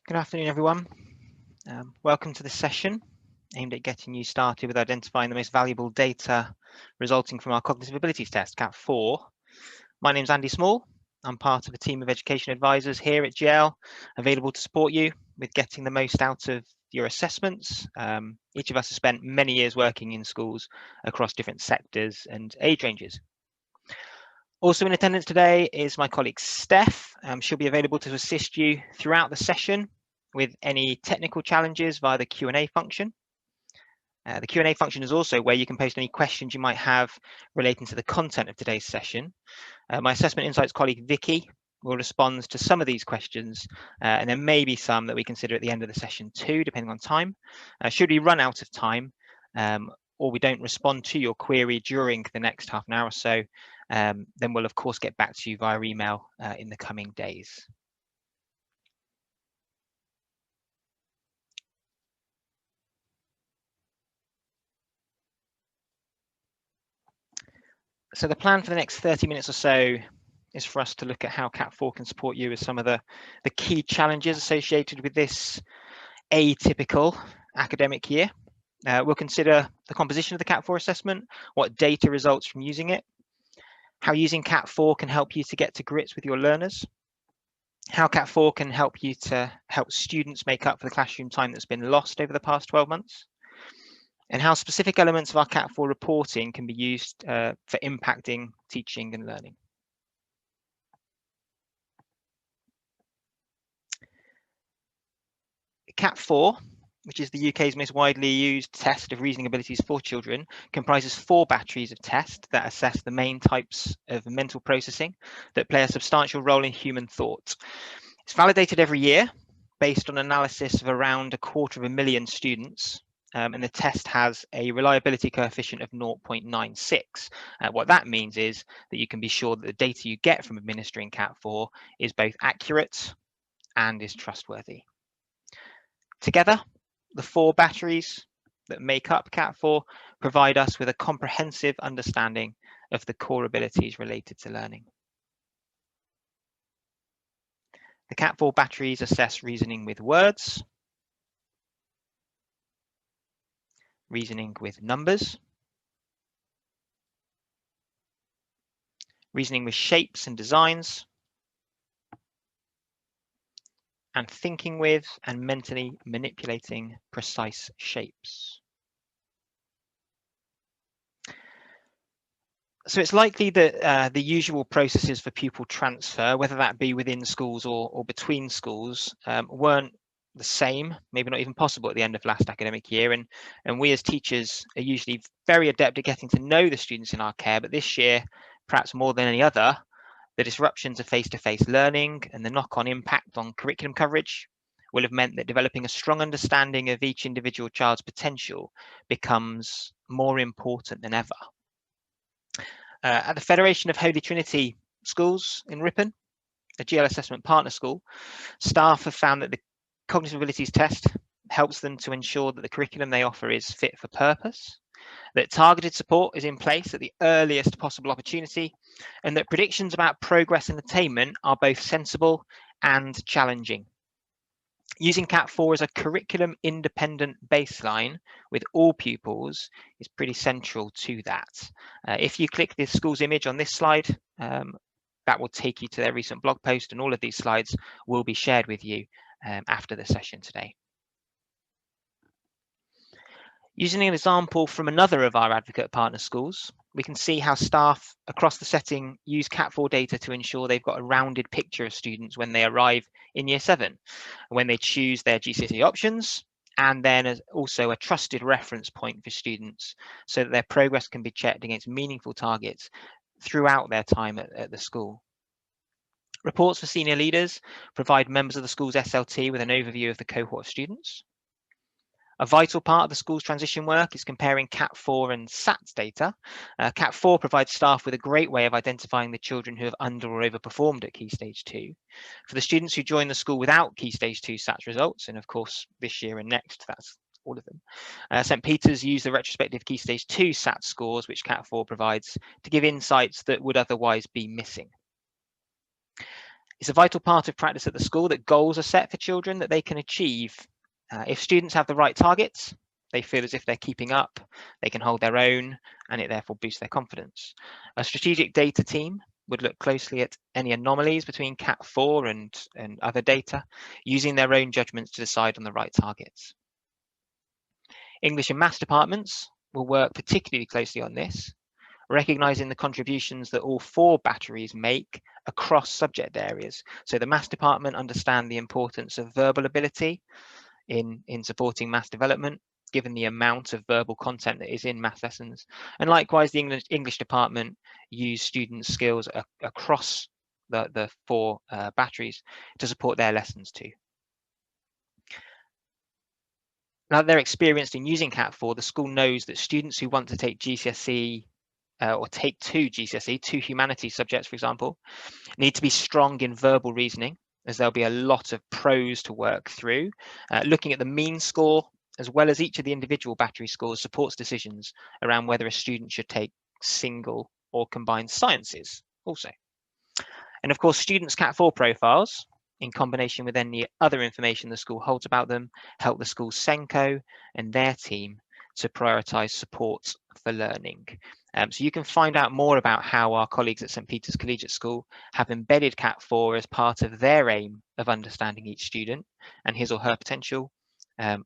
Good afternoon, everyone. Welcome to this session aimed at getting you started with identifying the most valuable data resulting from our cognitive abilities test, CAT4. My name's Andy Small. I'm part of a team of education advisors here at GL, available to support you with getting the most out of your assessments. Each of us has spent many years working in schools across different sectors and age ranges. Also in attendance today is my colleague Steph. She'll be available to assist you throughout the session with any technical challenges via the Q&A function. The Q&A function is also where you can post any questions you might have relating to the content of today's session. My Assessment Insights colleague Vicky will respond to some of these questions, and there may be some that we consider at the end of the session too, depending on time. Should we run out of time, or we don't respond to your query during the next half an hour or so, then we'll of course get back to you via email in the coming days. So the plan for the next 30 minutes or so is for us to look at how CAT4 can support you with some of the key challenges associated with this atypical academic year. We'll consider the composition of the CAT4 assessment, what data results from using it, how using CAT4 can help you to get to grips with your learners, how CAT4 can help you to help students make up for the classroom time that's been lost over the past 12 months, and how specific elements of our CAT4 reporting can be used for impacting teaching and learning. CAT4, which is the UK's most widely used test of reasoning abilities for children, comprises 4 batteries of tests that assess the main types of mental processing that play a substantial role in human thought. It's validated every year based on analysis of around 250,000 students, and the test has a reliability coefficient of 0.96. What that means is that you can be sure that the data you get from administering CAT4 is both accurate and is trustworthy. Together, the 4 batteries that make up CAT4 provide us with a comprehensive understanding of the core abilities related to learning. The CAT4 batteries assess reasoning with words, reasoning with numbers, reasoning with shapes and designs, and thinking with and mentally manipulating precise shapes. So it's likely that the usual processes for pupil transfer, whether that be within schools or between schools, weren't the same, maybe not even possible at the end of last academic year. And we as teachers are usually very adept at getting to know the students in our care, but this year, perhaps more than any other, the disruptions of face-to-face learning and the knock-on impact on curriculum coverage will have meant that developing a strong understanding of each individual child's potential becomes more important than ever. At the Federation of Holy Trinity Schools in Ripon, a GL assessment partner school, staff have found that the cognitive abilities test helps them to ensure that the curriculum they offer is fit for purpose, that targeted support is in place at the earliest possible opportunity, and that predictions about progress and attainment are both sensible and challenging. Using CAT4 as a curriculum independent baseline with all pupils is pretty central to that. If you click the school's image on this slide, that will take you to their recent blog post, and all of these slides will be shared with you after the session today. Using an example from another of our advocate partner schools, we can see how staff across the setting use CAT4 data to ensure they've got a rounded picture of students when they arrive in Year 7, when they choose their GCSE options, and then also a trusted reference point for students so that their progress can be checked against meaningful targets throughout their time at the school. Reports for senior leaders provide members of the school's SLT with an overview of the cohort of students. A vital part of the school's transition work is comparing CAT4 and SATs data. CAT4 provides staff with a great way of identifying the children who have under or overperformed at Key Stage 2. For the students who join the school without Key Stage 2 SATs results, and of course this year and next, that's all of them, St Peter's use the retrospective Key Stage 2 SAT scores, which CAT4 provides, to give insights that would otherwise be missing. It's a vital part of practice at the school that goals are set for children that they can achieve. If students have the right targets, they feel as if they're keeping up, they can hold their own, and it therefore boosts their confidence. A strategic data team would look closely at any anomalies between CAT4 and other data, using their own judgments to decide on the right targets. English and Maths departments will work particularly closely on this, recognizing the contributions that all 4 batteries make across subject areas. So the Maths department understand the importance of verbal ability in supporting maths development, given the amount of verbal content that is in math lessons. And likewise, the English department use students' skills across the 4 batteries to support their lessons too. Now that they're experienced in using CAT4, the school knows that students who want to take GCSE or take 2 GCSE, 2 humanities subjects, for example, need to be strong in verbal reasoning, as there'll be a lot of prose to work through. Looking at the mean score, as well as each of the individual battery scores, supports decisions around whether a student should take single or combined sciences also. And of course, students' CAT4 profiles, in combination with any other information the school holds about them, help the school's SENCO and their team to prioritise support for learning. So you can find out more about how our colleagues at St Peter's Collegiate School have embedded CAT4 as part of their aim of understanding each student and his or her potential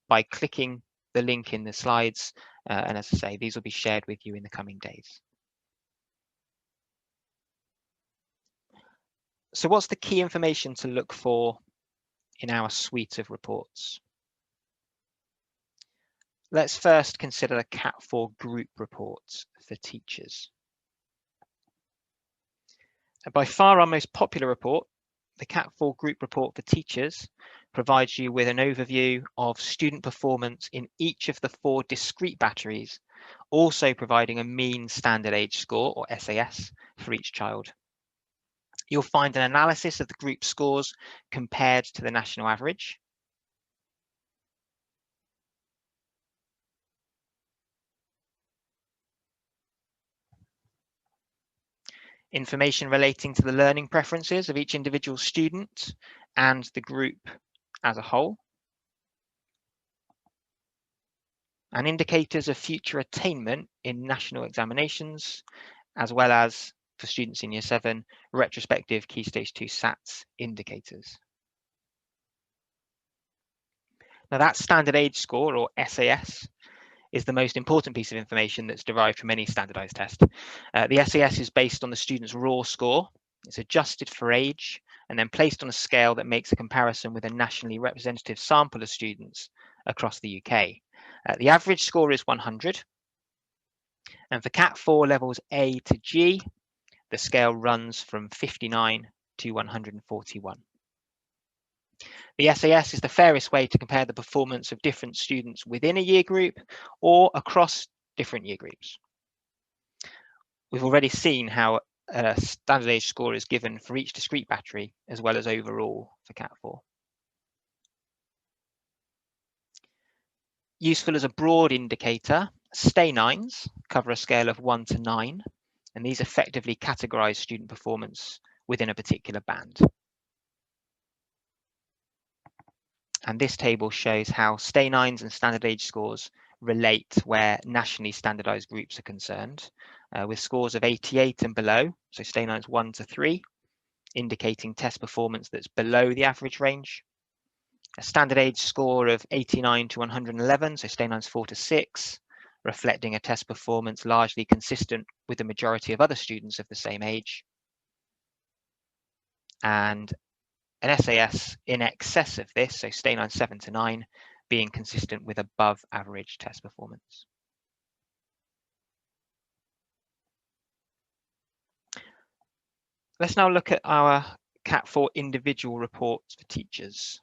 by clicking the link in the slides. And as I say, these will be shared with you in the coming days. So what's the key information to look for in our suite of reports? Let's first consider the CAT4 group reports for teachers. And by far our most popular report, the CAT4 group report for teachers, provides you with an overview of student performance in each of the 4 discrete batteries, also providing a mean standard age score, or SAS, for each child. You'll find an analysis of the group scores compared to the national average. Information relating to the learning preferences of each individual student and the group as a whole. And indicators of future attainment in national examinations, as well as, for students in Year 7, retrospective Key Stage 2 SATs indicators. Now that standard age score, or SAS, is the most important piece of information that's derived from any standardized test. The SAS is based on the student's raw score. It's adjusted for age and then placed on a scale that makes a comparison with a nationally representative sample of students across the UK. The average score is 100. And for CAT4 levels A to G, the scale runs from 59 to 141. The SAS is the fairest way to compare the performance of different students within a year group or across different year groups. We've already seen how a standard age score is given for each discrete battery, as well as overall for CAT4. Useful as a broad indicator, stay 9s cover a scale of 1 to 9, and these effectively categorize student performance within a particular band. And this table shows how stay 9s and standard age scores relate where nationally standardized groups are concerned, with scores of 88 and below, so stay 9s 1 to 3, indicating test performance that's below the average range. A standard age score of 89 to 111, so stay 9s 4 to 6, reflecting a test performance largely consistent with the majority of other students of the same age. And an SAS in excess of this, so stay 9 7 to 9, being consistent with above average test performance. Let's now look at our CAT4 individual reports for teachers.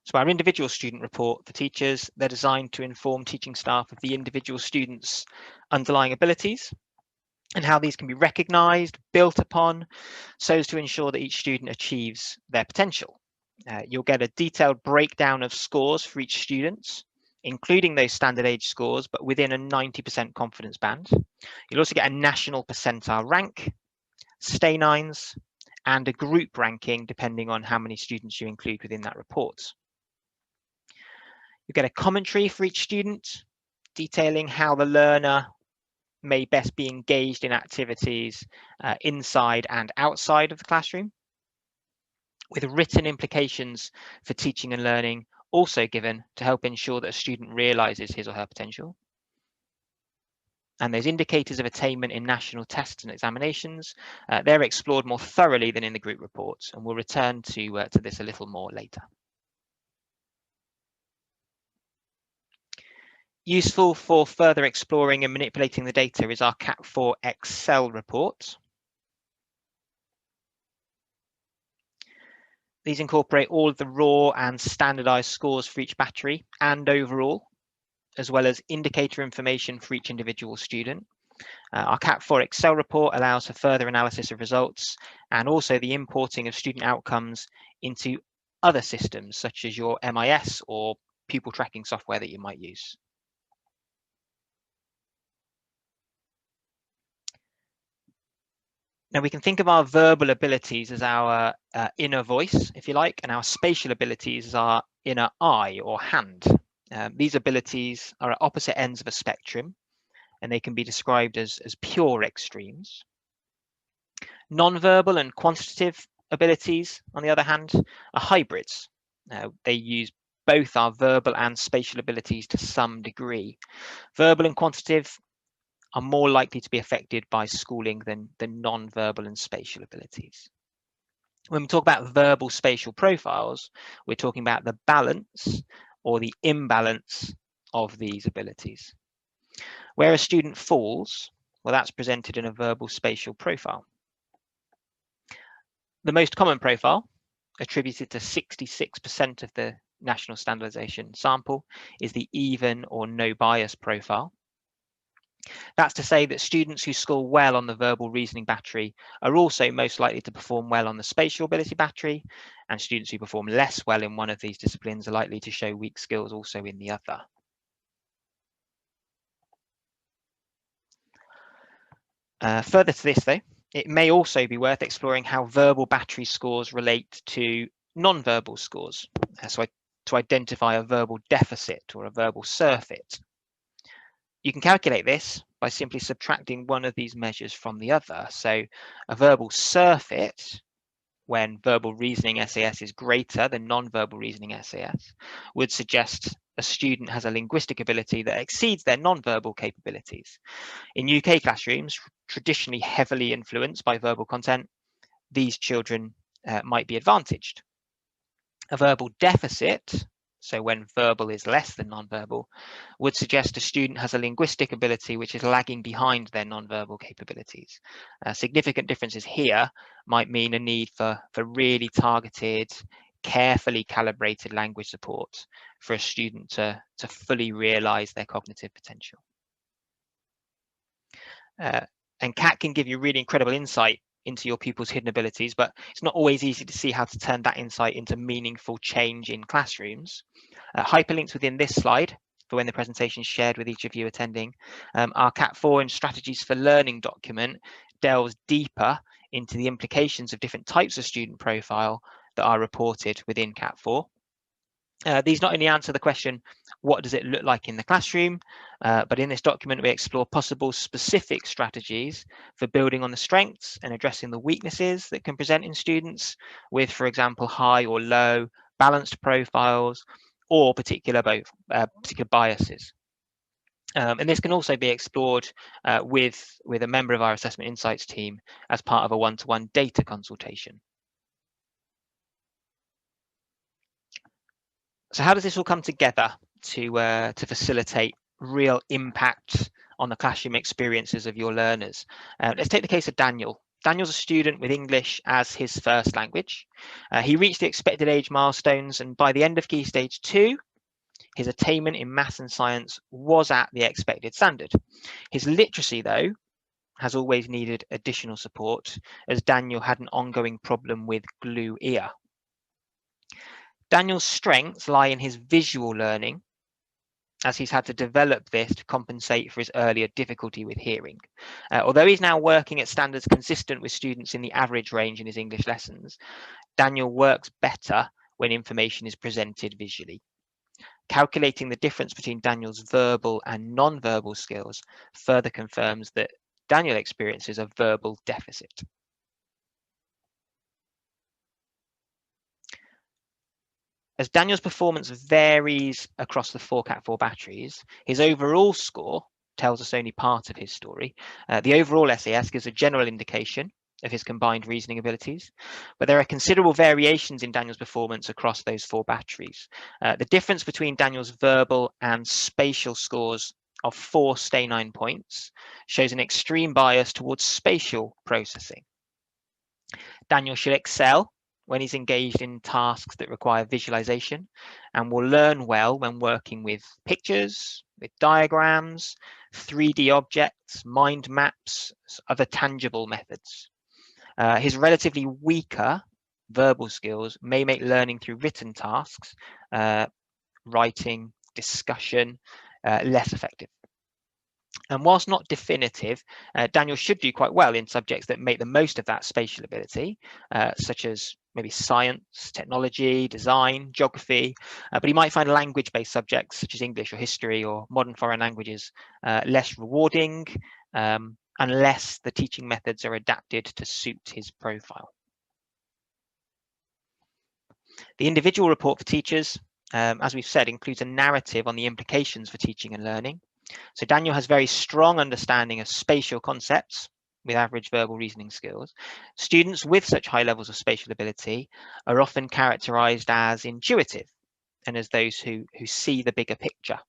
So our individual student report for teachers, they're designed to inform teaching staff of the individual students' underlying abilities and how these can be recognised, built upon, so as to ensure that each student achieves their potential. You'll get a detailed breakdown of scores for each student, including those standard age scores, but within a 90% confidence band. You'll also get a national percentile rank, stay-nines, and a group ranking depending on how many students you include within that report. You get a commentary for each student, detailing how the learner may best be engaged in activities inside and outside of the classroom, with written implications for teaching and learning also given to help ensure that a student realises his or her potential. And those indicators of attainment in national tests and examinations, they're explored more thoroughly than in the group reports, and we'll return to this a little more later. Useful for further exploring and manipulating the data is our CAT4 Excel report. These incorporate all of the raw and standardized scores for each battery and overall, as well as indicator information for each individual student. Our CAT4 Excel report allows for further analysis of results and also the importing of student outcomes into other systems such as your MIS or pupil tracking software that you might use. Now we can think of our verbal abilities as our inner voice, if you like, and our spatial abilities as our inner eye or hand. These abilities are at opposite ends of a spectrum, and they can be described as pure extremes. Non-verbal and quantitative abilities, on the other hand, are hybrids. They use both our verbal and spatial abilities to some degree. Verbal and quantitative are more likely to be affected by schooling than non-verbal and spatial abilities. When we talk about verbal spatial profiles, we're talking about the balance or the imbalance of these abilities. Where a student falls, well, that's presented in a verbal spatial profile. The most common profile, attributed to 66% of the national standardization sample, is the even or no bias profile. That's to say that students who score well on the verbal reasoning battery are also most likely to perform well on the spatial ability battery, and students who perform less well in one of these disciplines are likely to show weak skills also in the other. Further to this though, it may also be worth exploring how verbal battery scores relate to non-verbal scores, so to identify a verbal deficit or a verbal surfeit. You can calculate this by simply subtracting one of these measures from the other. So a verbal surfeit, when verbal reasoning SAS is greater than non-verbal reasoning SAS, would suggest a student has a linguistic ability that exceeds their non-verbal capabilities. In UK classrooms, traditionally heavily influenced by verbal content, these children might be advantaged. A verbal deficit, so when verbal is less than non-verbal, would suggest a student has a linguistic ability which is lagging behind their non-verbal capabilities. Significant differences here might mean a need for really targeted, carefully calibrated language support for a student to fully realize their cognitive potential. And CAT can give you really incredible insight into your pupils' hidden abilities, but it's not always easy to see how to turn that insight into meaningful change in classrooms. Hyperlinks within this slide for when the presentation is shared with each of you attending. Our CAT4 and Strategies for Learning document delves deeper into the implications of different types of student profile that are reported within CAT4. These not only answer the question, what does it look like in the classroom, but in this document we explore possible specific strategies for building on the strengths and addressing the weaknesses that can present in students with, for example, high or low balanced profiles or particular biases. And this can also be explored with a member of our Assessment Insights team as part of a one-to-one data consultation. So how does this all come together to facilitate real impact on the classroom experiences of your learners? Let's take the case of Daniel. Daniel's a student with English as his first language. He reached the expected age milestones, and by the end of Key Stage 2, his attainment in maths and science was at the expected standard. His literacy, though, has always needed additional support, as Daniel had an ongoing problem with glue ear. Daniel's strengths lie in his visual learning, as he's had to develop this to compensate for his earlier difficulty with hearing. Although he's now working at standards consistent with students in the average range in his English lessons, Daniel works better when information is presented visually. Calculating the difference between Daniel's verbal and non-verbal skills further confirms that Daniel experiences a verbal deficit. As Daniel's performance varies across the 4 CAT4 batteries, his overall score tells us only part of his story. The overall SAS gives a general indication of his combined reasoning abilities, but there are considerable variations in Daniel's performance across those 4 batteries. The difference between Daniel's verbal and spatial scores of 4 stay 9 points shows an extreme bias towards spatial processing. Daniel should excel when he's engaged in tasks that require visualization, and will learn well when working with pictures, with diagrams, 3D objects, mind maps, other tangible methods. His relatively weaker verbal skills may make learning through written tasks, writing, discussion, less effective. And whilst not definitive, Daniel should do quite well in subjects that make the most of that spatial ability, such as maybe science, technology, design, geography, but he might find language-based subjects such as English or history or modern foreign languages less rewarding, unless the teaching methods are adapted to suit his profile. The individual report for teachers, as we've said, includes a narrative on the implications for teaching and learning. So Daniel has very strong understanding of spatial concepts with average verbal reasoning skills. Students with such high levels of spatial ability are often characterized as intuitive and as those who see the bigger picture.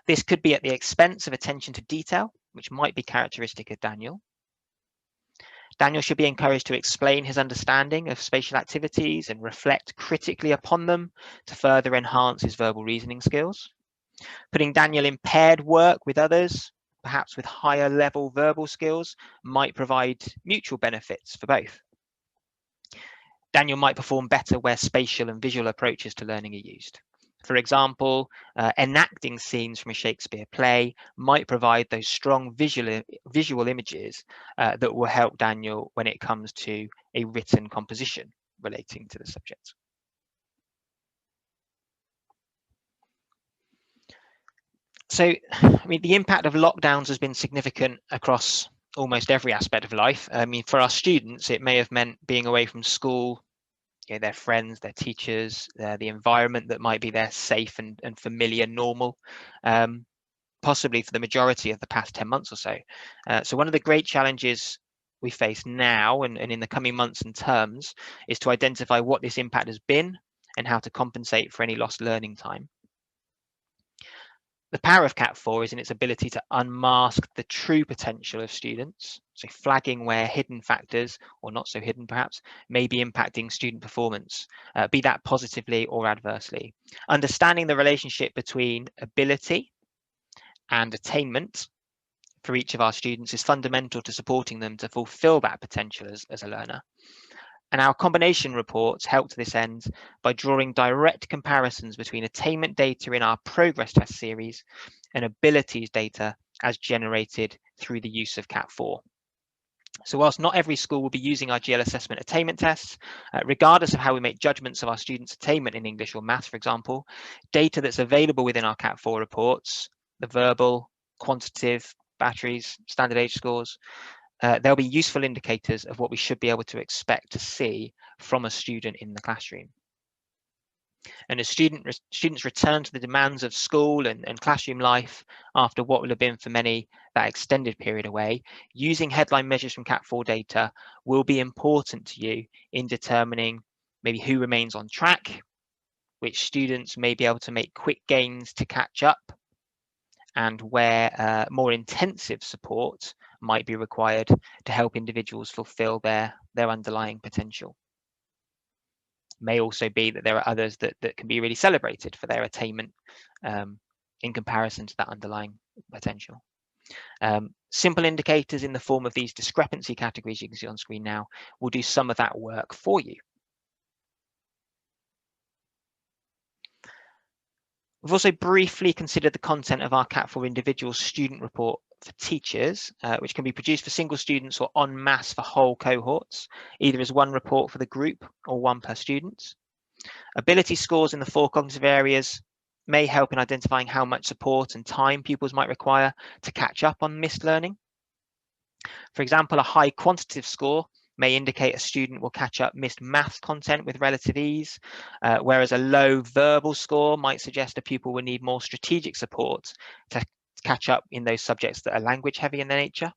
This could be at the expense of attention to detail, which might be characteristic of Daniel. Daniel should be encouraged to explain his understanding of spatial activities and reflect critically upon them to further enhance his verbal reasoning skills. Putting Daniel in paired work with others, perhaps with higher level verbal skills, might provide mutual benefits for both. Daniel might perform better where spatial and visual approaches to learning are used. For example, enacting scenes from a Shakespeare play might provide those strong visual images that will help Daniel when it comes to a written composition relating to the subject. So, I mean, the impact of lockdowns has been significant across almost every aspect of life. I mean, for our students, it may have meant being away from school, their friends, their teachers, the environment that might be their safe and familiar normal, possibly for the majority of the past 10 months or so. So one of the great challenges we face now and in the coming months and terms is to identify what this impact has been and how to compensate for any lost learning time. The power of CAT4 is in its ability to unmask the true potential of students, so flagging where hidden factors, or not so hidden perhaps, may be impacting student performance, be that positively or adversely. Understanding the relationship between ability and attainment for each of our students is fundamental to supporting them to fulfill that potential as a learner. And our combination reports help to this end by drawing direct comparisons between attainment data in our progress test series and abilities data as generated through the use of CAT4. So whilst not every school will be using our GL assessment attainment tests, regardless of how we make judgments of our students' attainment in English or maths, for example, data that's available within our CAT4 reports, the verbal, quantitative, batteries, standard age scores, they'll be useful indicators of what we should be able to expect to see from a student in the classroom. And as students return to the demands of school and classroom life after what will have been for many that extended period away, using headline measures from CAT4 data will be important to you in determining maybe who remains on track, which students may be able to make quick gains to catch up, and where more intensive support might be required to help individuals fulfill their underlying potential. May also be that there are others that can be really celebrated for their attainment in comparison to that underlying potential. Simple indicators in the form of these discrepancy categories you can see on screen now will do some of that work for you. We've also briefly considered the content of our CAT4 individual student report for teachers, which can be produced for single students or en masse for whole cohorts, either as one report for the group or one per student. Ability scores in the 4 cognitive areas may help in identifying how much support and time pupils might require to catch up on missed learning. For example, a high quantitative score may indicate a student will catch up missed maths content with relative ease, whereas a low verbal score might suggest a pupil will need more strategic support to catch up in those subjects that are language heavy in their nature.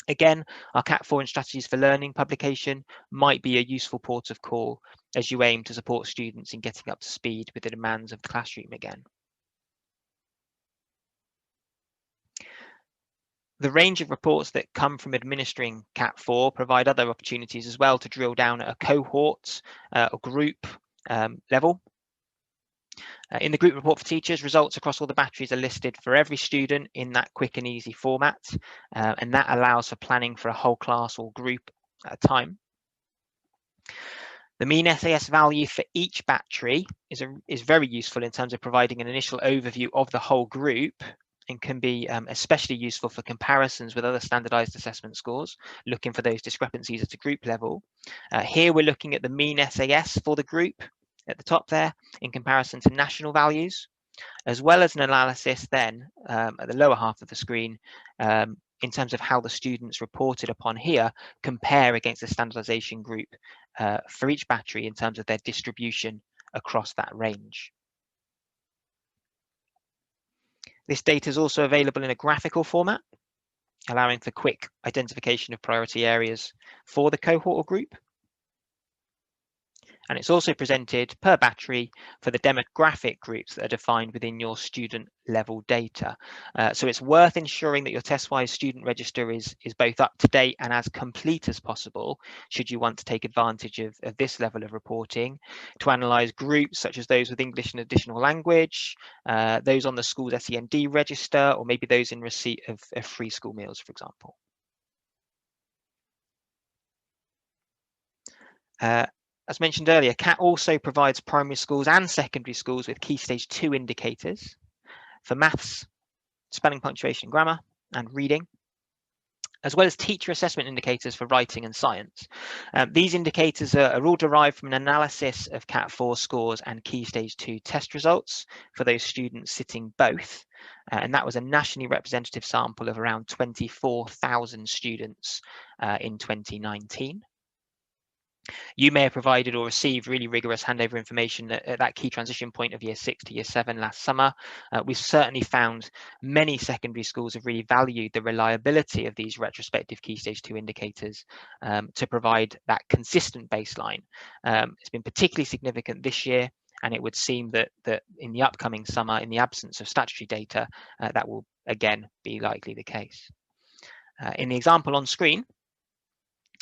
Again, our CAT4 and Strategies for Learning publication might be a useful port of call as you aim to support students in getting up to speed with the demands of the classroom again. The range of reports that come from administering CAT4 provide other opportunities as well to drill down at a cohort or group level. In the group report for teachers, results across all the batteries are listed for every student in that quick and easy format, and that allows for planning for a whole class or group at a time. The mean SAS value for each battery is very useful in terms of providing an initial overview of the whole group, and can be especially useful for comparisons with other standardized assessment scores, looking for those discrepancies at a group level. Here we're looking at the mean SAS for the group at the top there in comparison to national values, as well as an analysis then at the lower half of the screen in terms of how the students reported upon here compare against the standardization group for each battery in terms of their distribution across that range. This data is also available in a graphical format, allowing for quick identification of priority areas for the cohort or group. And it's also presented per battery for the demographic groups that are defined within your student level data. So it's worth ensuring that your TestWise student register is both up to date and as complete as possible, should you want to take advantage of this level of reporting, to analyse groups such as those with English and additional language, those on the school's SEND register, or maybe those in receipt of free school meals, for example. As mentioned earlier, CAT also provides primary schools and secondary schools with Key Stage 2 indicators for maths, spelling, punctuation, grammar, and reading, as well as teacher assessment indicators for writing and science. These indicators are all derived from an analysis of CAT4 scores and Key Stage 2 test results for those students sitting both. And that was a nationally representative sample of around 24,000 students in 2019. You may have provided or received really rigorous handover information at that key transition point of year 6 to year 7 last summer. We've certainly found many secondary schools have really valued the reliability of these retrospective Key Stage 2 indicators to provide that consistent baseline. It's been particularly significant this year, and it would seem that in the upcoming summer, in the absence of statutory data, that will again be likely the case. In the example on screen,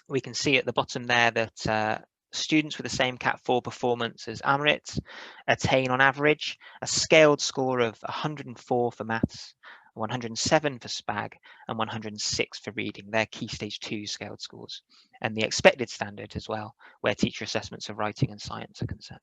we can see at the bottom there that students with the same CAT4 performance as Amrit attain on average a scaled score of 104 for maths, 107 for SPAG, and 106 for reading. They're Key Stage 2 scaled scores, and the expected standard as well, where teacher assessments of writing and science are concerned.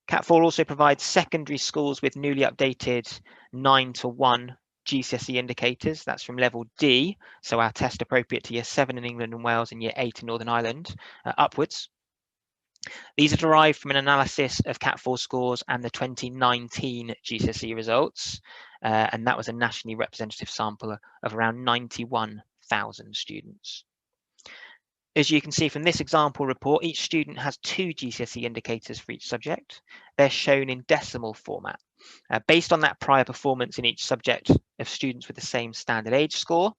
CAT4 also provides secondary schools with newly updated 9-to-1 GCSE indicators. That's from level D, so our test appropriate to year 7 in England and Wales and year 8 in Northern Ireland, upwards. These are derived from an analysis of CAT4 scores and the 2019 GCSE results, and that was a nationally representative sample of around 91,000 students. As you can see from this example report, each student has 2 GCSE indicators for each subject. They're shown in decimal format. Based on that prior performance in each subject of students with the same standard age score,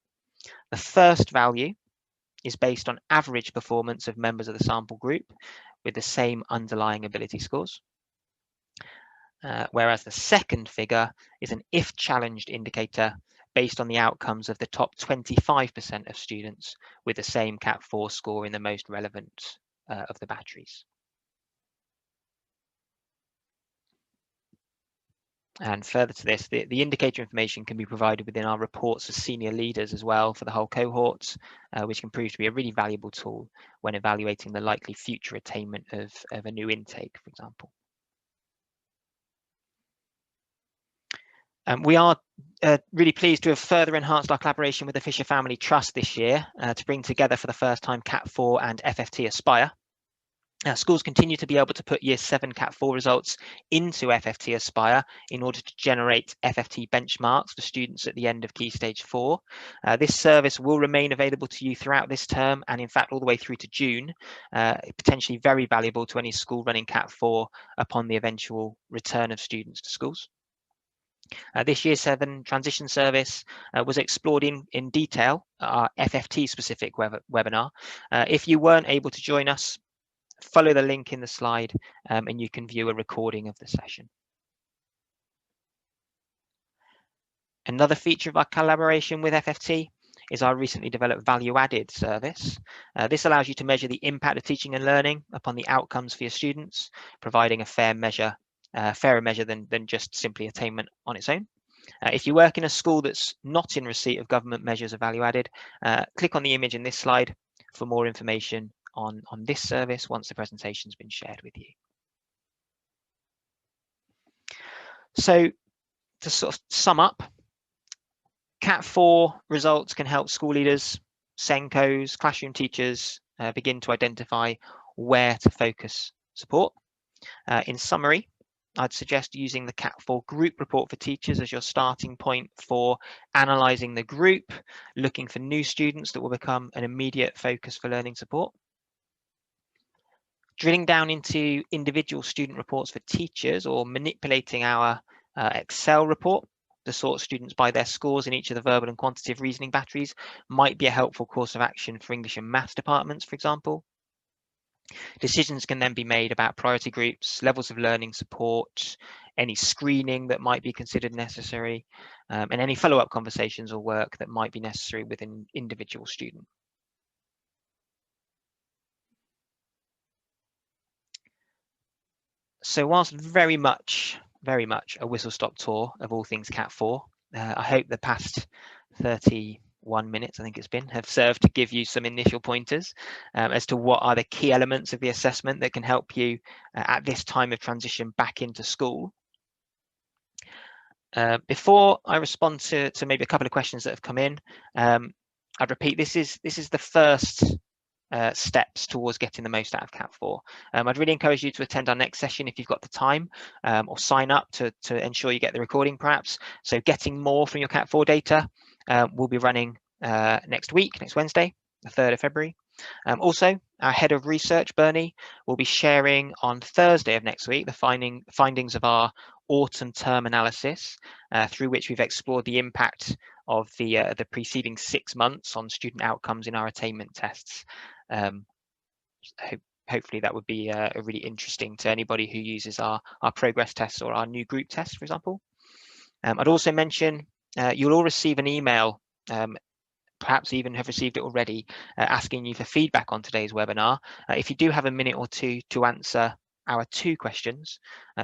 the first value is based on average performance of members of the sample group with the same underlying ability scores. Whereas the second figure is an if challenged indicator based on the outcomes of the top 25% of students with the same CAT4 score in the most relevant of the batteries. And further to this, the indicator information can be provided within our reports of senior leaders as well for the whole cohorts, which can prove to be a really valuable tool when evaluating the likely future attainment of a new intake, for example. We are really pleased to have further enhanced our collaboration with the Fisher Family Trust this year to bring together for the first time CAT4 and FFT Aspire. Schools continue to be able to put Year 7 CAT4 results into FFT Aspire in order to generate FFT benchmarks for students at the end of Key Stage 4. This service will remain available to you throughout this term and in fact all the way through to June, potentially very valuable to any school running CAT4 upon the eventual return of students to schools. This Year 7 transition service was explored in detail at our FFT specific webinar. If you weren't able to join us, follow the link in the slide and you can view a recording of the session. Another feature of our collaboration with FFT is our recently developed value-added service. This allows you to measure the impact of teaching and learning upon the outcomes for your students, providing a fairer measure than just simply attainment on its own. If you work in a school that's not in receipt of government measures of value-added, click on the image in this slide for more information on this service once the presentation's been shared with you. So to sort of sum up, CAT4 results can help school leaders, SENCOs, classroom teachers begin to identify where to focus support. In summary, I'd suggest using the CAT4 group report for teachers as your starting point for analysing the group, looking for new students that will become an immediate focus for learning support. Drilling down into individual student reports for teachers or manipulating our Excel report to sort students by their scores in each of the verbal and quantitative reasoning batteries might be a helpful course of action for English and Maths departments, for example. Decisions can then be made about priority groups, levels of learning support, any screening that might be considered necessary, and any follow-up conversations or work that might be necessary with an individual student. So whilst very much a whistle-stop tour of all things CAT4, I hope the past 31 minutes, I think it's been, have served to give you some initial pointers as to what are the key elements of the assessment that can help you at this time of transition back into school. Before I respond to maybe a couple of questions that have come in, I'd repeat, this is the first steps towards getting the most out of CAT4. I'd really encourage you to attend our next session if you've got the time, or sign up to ensure you get the recording perhaps. So getting more from your CAT4 data will be running next week, next Wednesday, the 3rd of February. Also, our head of research, Bernie, will be sharing on Thursday of next week the findings of our autumn term analysis, through which we've explored the impact of the preceding 6 months on student outcomes in our attainment tests. Hopefully that would be really interesting to anybody who uses our progress tests or our new group tests, for example. I'd also mention you'll all receive an email, perhaps even have received it already, asking you for feedback on today's webinar. If you do have a minute or two to answer our 2 questions,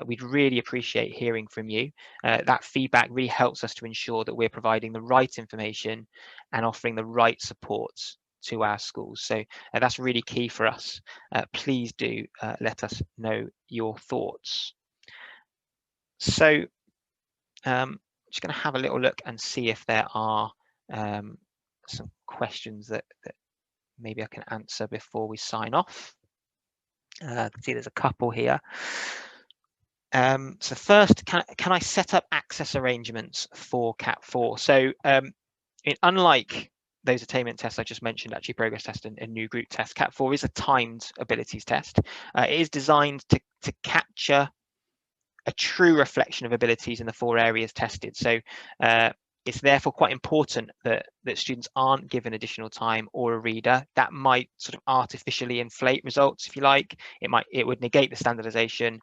we'd really appreciate hearing from you. That feedback really helps us to ensure that we're providing the right information and offering the right supports to our schools. So that's really key for us. Please do let us know your thoughts. So I'm just going to have a little look and see if there are some questions that maybe I can answer before we sign off. I can see there's a couple here. So first, can I set up access arrangements for CAT4? So unlike those attainment tests I just mentioned, actually progress test and new group test, CAT4 is a timed abilities test. It is designed to capture a true reflection of abilities in the 4 areas tested. So it's therefore quite important that students aren't given additional time or a reader. That might sort of artificially inflate results, if you like. It would negate the standardization,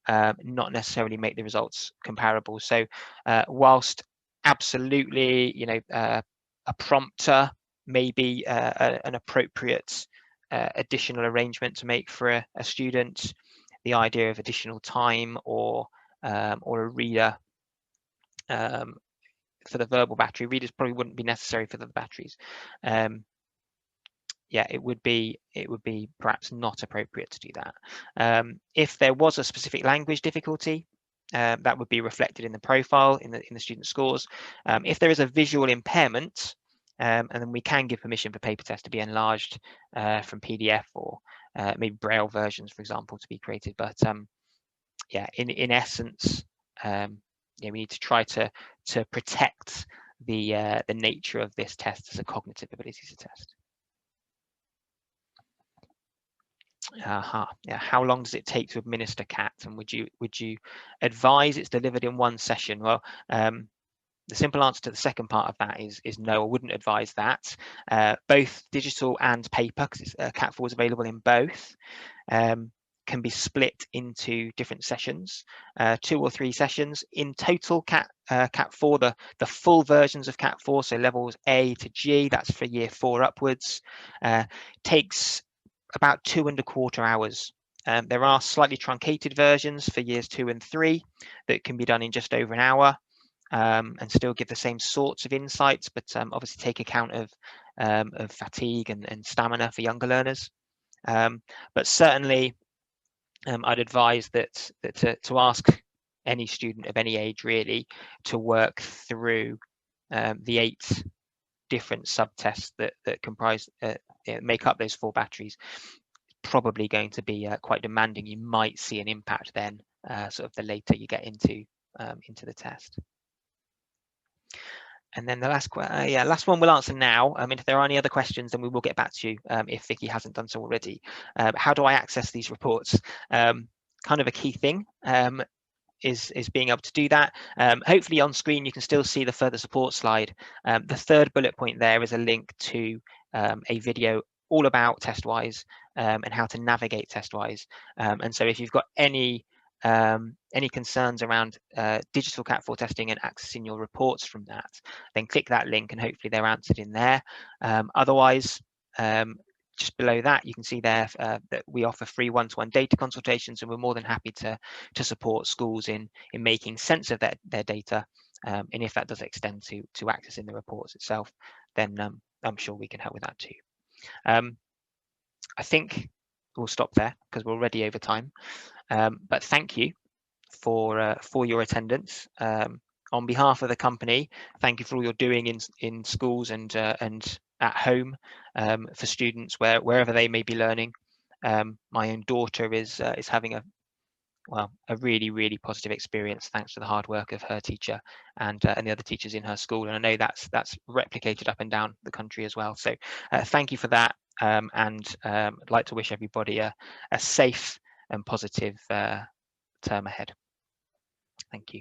not necessarily make the results comparable. So whilst absolutely, a prompter may be an appropriate additional arrangement to make for a student, the idea of additional time or a reader for the verbal battery, readers probably wouldn't be necessary for the batteries. Yeah, it would be perhaps not appropriate to do that. If there was a specific language difficulty, that would be reflected in the profile, in the student scores. If there is a visual impairment, and then we can give permission for paper tests to be enlarged from PDF or maybe Braille versions, for example, to be created. But yeah, in essence, yeah, we need to try to protect the nature of this test as a cognitive abilities test. Yeah, how long does it take to administer CAT, and would you advise it's delivered in one session? Well, the simple answer to the second part of that is no, I wouldn't advise that. Both digital and paper, because CAT4 is available in both, can be split into different sessions, 2 or 3 sessions in total. CAT4, the full versions of CAT4, so levels A to G, that's for year 4 upwards, takes about 2¼ hours. There are slightly truncated versions for years 2 and 3 that can be done in just over an hour, and still give the same sorts of insights, but obviously take account of fatigue and stamina for younger learners. But certainly, I'd advise that to ask any student of any age really to work through the 8 different subtests that comprise make up those 4 batteries. Probably going to be quite demanding. You might see an impact then, sort of the later you get into the test. And then the last one we'll answer now. I mean, if there are any other questions, then we will get back to you if Vicky hasn't done so already. How do I access these reports? Kind of a key thing is being able to do that. Hopefully on screen you can still see the further support slide. The third bullet point there is a link to a video all about TestWise and how to navigate TestWise. And so if you've got any concerns around digital CAT4 testing and accessing your reports from that, then click that link and hopefully they're answered in there. Otherwise, just below that, you can see there that we offer free one-to-one data consultations, and we're more than happy to support schools in making sense of their data. And if that does extend to accessing the reports itself, then I'm sure we can help with that too. I think we'll stop there because we're already over time. But thank you for your attendance. On behalf of the company, thank you for all you're doing in schools and at home for students wherever they may be learning. My own daughter is having a really, really positive experience thanks to the hard work of her teacher and the other teachers in her school, and I know that's replicated up and down the country as well. So thank you for that, and I'd like to wish everybody a safe and positive term ahead. Thank you.